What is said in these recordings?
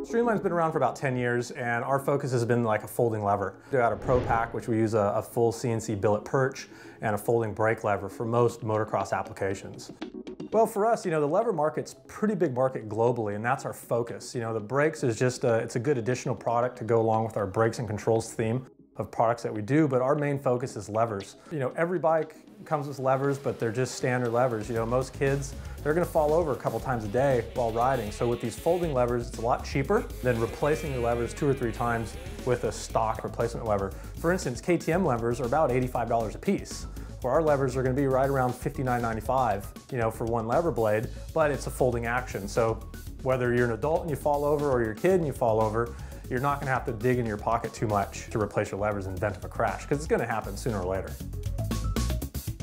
Streamline's been around for about 10 years, and our focus has been like a folding lever. We got a Pro Pack, which we use a full CNC billet perch and a folding brake lever for most motocross applications. Well, for us, the lever market's a pretty big market globally, and that's our focus. The brakes is just it's a good additional product to go along with our brakes and controls theme of products that we do, but our main focus is levers. Every bike comes with levers, but they're just standard levers. Most kids, they're gonna fall over a couple times a day while riding. So with these folding levers, it's a lot cheaper than replacing your levers 2 or 3 times with a stock replacement lever. For instance, KTM levers are about $85 a piece. Where our levers are gonna be right around $59.95, for one lever blade, but it's a folding action. So whether you're an adult and you fall over or you're a kid and you fall over, you're not gonna have to dig in your pocket too much to replace your levers in the event of a crash, because it's gonna happen sooner or later.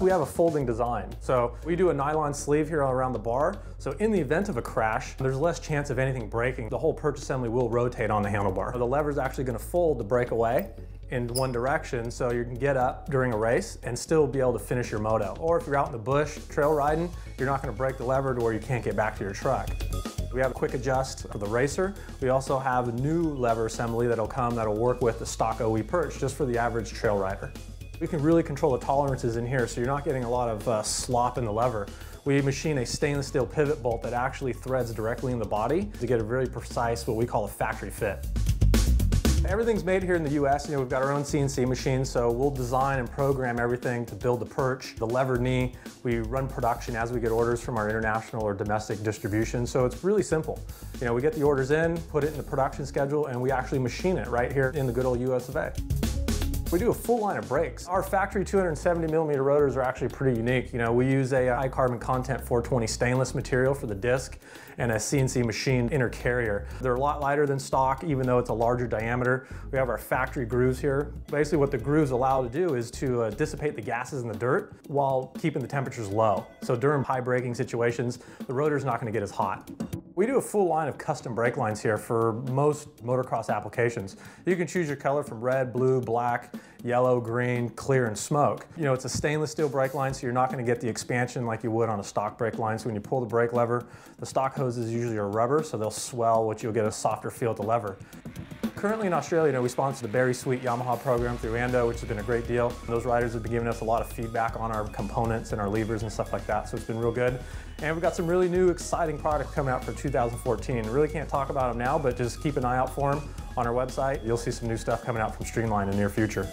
We have a folding design. So we do a nylon sleeve here around the bar. So in the event of a crash, there's less chance of anything breaking. The whole perch assembly will rotate on the handlebar. The lever's actually gonna fold to break away in one direction, so you can get up during a race and still be able to finish your moto. Or if you're out in the bush trail riding, you're not gonna break the lever to where you can't get back to your truck. We have a quick adjust for the racer. We also have a new lever assembly that'll work with the stock OE perch just for the average trail rider. We can really control the tolerances in here, so you're not getting a lot of slop in the lever. We machine a stainless steel pivot bolt that actually threads directly in the body to get a very precise, what we call a factory fit. Everything's made here in the US. We've got our own CNC machine, so we'll design and program everything to build the perch, the lever knee. We run production as we get orders from our international or domestic distribution, so it's really simple. We get the orders in, put it in the production schedule, and we actually machine it right here in the good old US of A. We do a full line of brakes. Our factory 270mm rotors are actually pretty unique. We use a high carbon content 420 stainless material for the disc and a CNC machine inner carrier. They're a lot lighter than stock, even though it's a larger diameter. We have our factory grooves here. Basically what the grooves allow to do is to dissipate the gases in the dirt while keeping the temperatures low. So during high braking situations, the rotor's not gonna get as hot. We do a full line of custom brake lines here for most motocross applications. You can choose your color from red, blue, black, yellow, green, clear, and smoke. It's a stainless steel brake line, so you're not gonna get the expansion like you would on a stock brake line. So when you pull the brake lever, the stock hoses usually are rubber, so they'll swell, which you'll get a softer feel at the lever. Currently in Australia, we sponsor the Berry Sweet Yamaha program through Ando, which has been a great deal. Those riders have been giving us a lot of feedback on our components and our levers and stuff like that, so it's been real good. And we've got some really new, exciting products coming out for 2014. Really can't talk about them now, but just keep an eye out for them on our website. You'll see some new stuff coming out from Streamline in the near future.